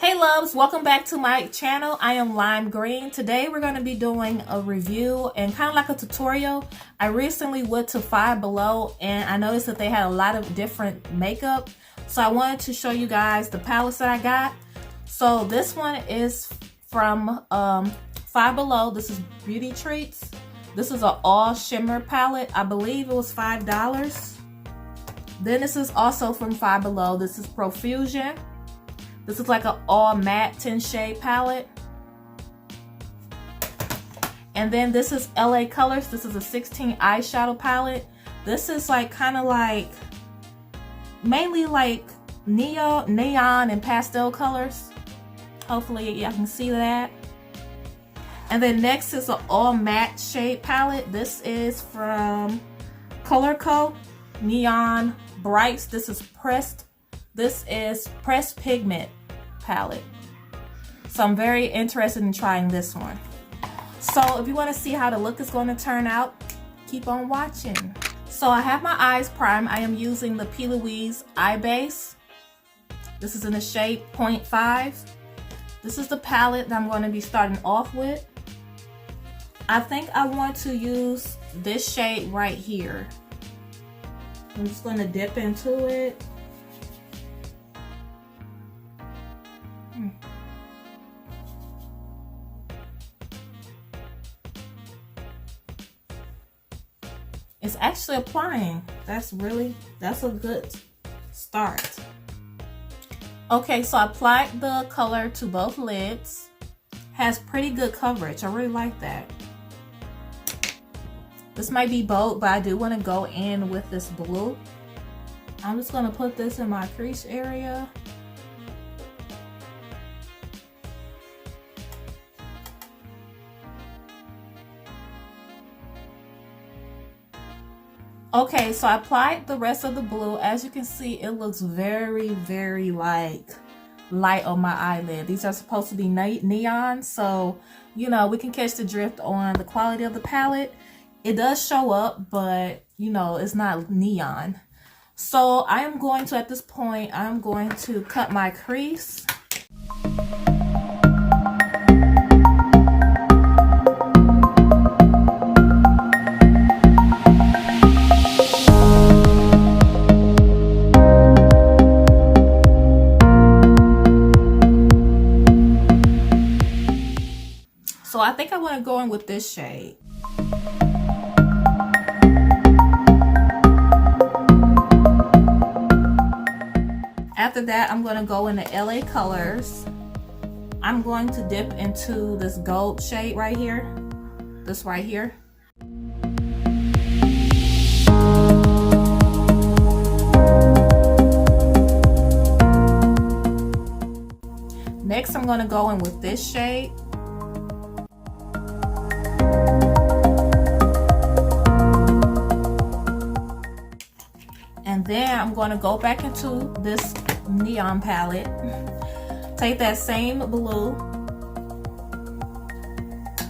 Hey loves, welcome back to my channel. I am Lime Green. Today we're going to be doing a review and kind of like a tutorial. I recently went to Five Below and I noticed that they had a lot of different makeup. So I wanted to show you guys the palettes that I got. So this one is from Five Below. This is Beauty Treats. This is an all shimmer palette. I believe it was $5. Then this is also from Five Below. This is Profusion. This is like an all matte 10 shade palette. And then this is LA Colors. This is a 16 eyeshadow palette. This is like kind of like mainly like neon and pastel colors. Hopefully y'all can see that. And then next is an all matte shade palette. This is from Color Co. Neon Brights. This is Pressed Pigment palette. So I'm very interested in trying this one. So if you want to see how the look is going to turn out, keep on watching. So I have my eyes primed. I am using the P. Louise Eye Base. This is in the shade 0.5. This is the palette that I'm going to be starting off with. I think I want to use this shade right here. I'm just going to dip into it. It's actually applying. That's a good start. Okay, so I applied the color to both lids. Has pretty good coverage. I really like that. This might be bold, but I do want to go in with this blue. I'm just going to put this in my crease area. Okay, so I applied the rest of the blue. As you can see, it looks very like light on my eyelid. These are supposed to be neon, so you know we can catch the drift on the quality of the palette. It does show up, but you know it's not neon. So I am going to, at this point, I'm going to cut my crease. So I think I want to go in with this shade. After that, I'm going to go into LA Colors. I'm going to dip into this gold shade right here. This right here. Next, I'm going to go in with this shade. And then I'm going to go back into this neon palette. Take that same blue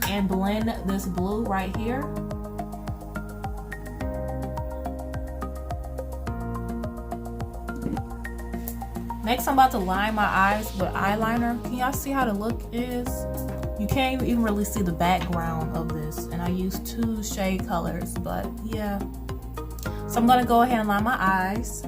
and blend this blue right here. Next, I'm about to line my eyes with eyeliner. Can y'all see how the look is? You can't even really see the background of this. And I used 2 shade colors, but yeah. So I'm going to go ahead and line my eyes.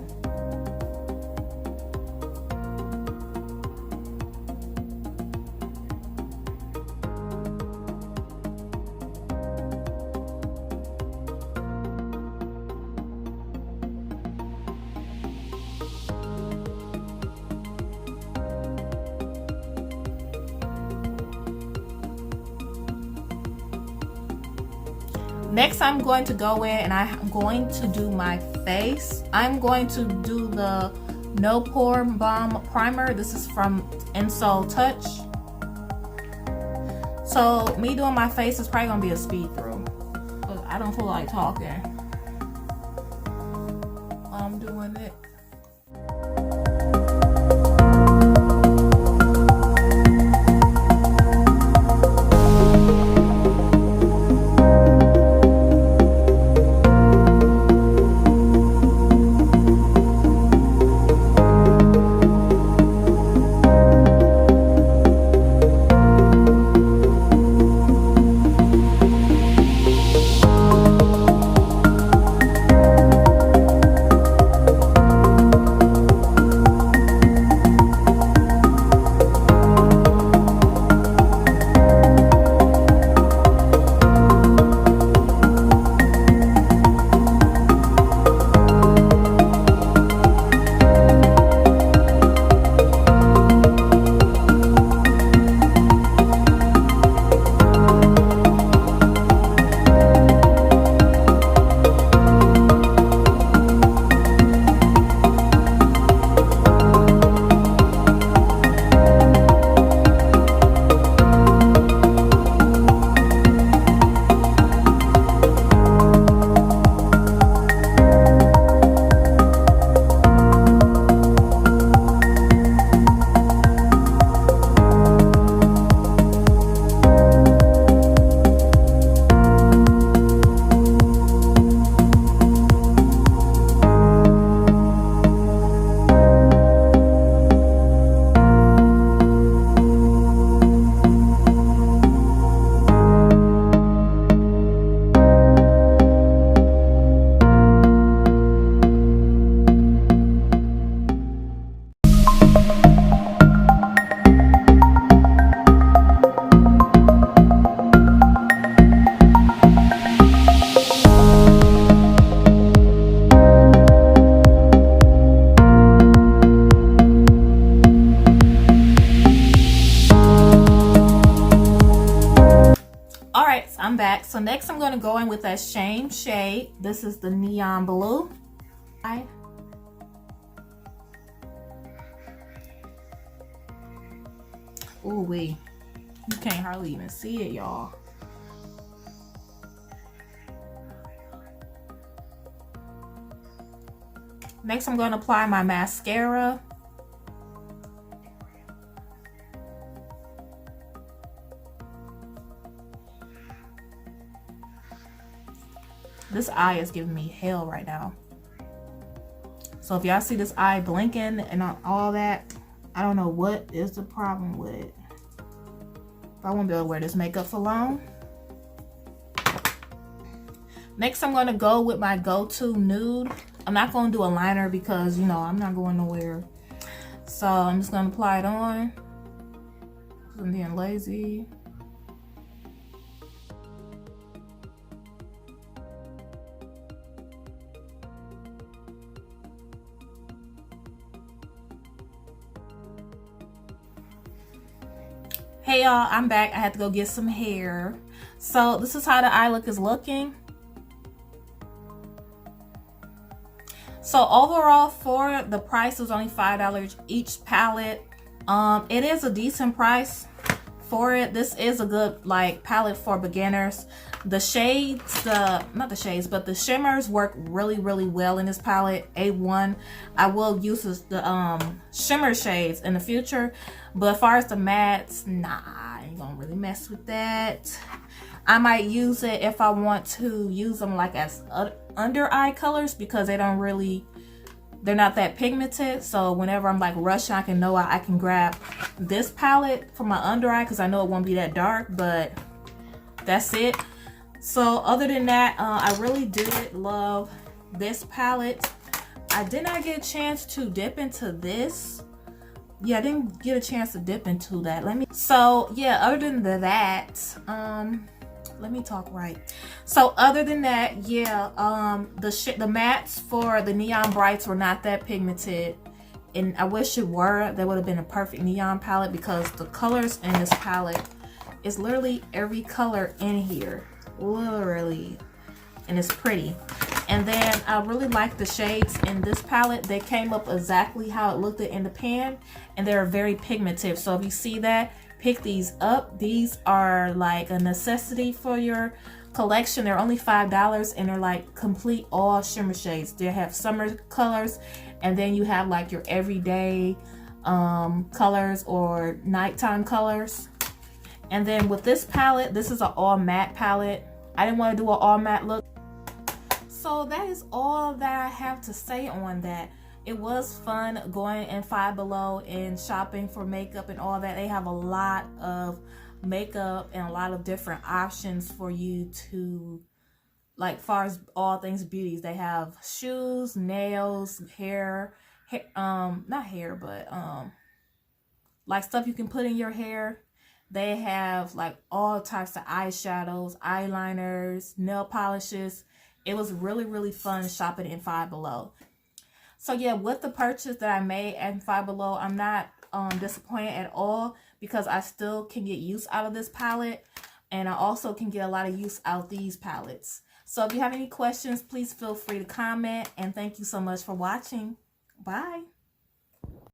Next, I'm going to go in and I'm going to do my face. I'm going to do the No Pore Balm Primer. This is from Insole Touch. So me doing my face is probably going to be a speed through. But I don't feel like talking while I'm doing it. back. So next I'm going to go in with that Shame shade. This is the Neon Blue. Ooh wee. You can't hardly even see it, y'all. Next I'm going to apply my mascara. This eye is giving me hell right now. So if y'all see this eye blinking and all that, I don't know what is the problem with it. I won't be able to wear this makeup for long. Next, I'm going to go with my go-to nude. I'm not going to do a liner because, you know, I'm not going nowhere. So I'm just going to apply it on. I'm being lazy. Hey y'all, I'm back. I had to go get some hair. So this is how the eye look is looking. So overall, for the price is only $5 each palette. It is a decent price for it. This is a good like palette for beginners. The shades, not the shades, but the shimmers work really well in this palette. A1. I will use the shimmer shades in the future, but as far as the mattes, nah, I ain't gonna really mess with that. I might use it if I want to use them like as under eye colors because they don't really, they're not that pigmented. So whenever I'm like rushing, I can know I can grab this palette for my under eye because I know it won't be that dark, but that's it. So other than that, I really did love this palette. I did not get a chance to dip into this. Yeah, I didn't get a chance to dip into that. So yeah, other than that, let me talk right. So other than that, yeah, the mattes for the Neon Brights were not that pigmented, and I wish it were. That would have been a perfect neon palette because the colors in this palette is literally every color in here, literally, and it's pretty. And then I really like the shades in this palette. They came up exactly how it looked in the pan, and they're very pigmented. So if you see that, pick these up. These are like a necessity for your collection. They're only $5 and they're like complete all shimmer shades. They have summer colors, and then you have like your everyday colors or nighttime colors. And then with this palette, this is an all matte palette. I didn't want to do an all matte look. So that is all that I have to say on that. It was fun going in Five Below and shopping for makeup and all that. They have a lot of makeup and a lot of different options for you to, like, far as all things beauties. They have shoes, nails, hair, not hair, but like stuff you can put in your hair. They have like all types of eyeshadows, eyeliners, nail polishes. It was really fun shopping in Five Below. So yeah, with the purchase that I made at Five Below, I'm not disappointed at all because I still can get use out of this palette, and I also can get a lot of use out of these palettes. So if you have any questions, please feel free to comment, and thank you so much for watching. Bye.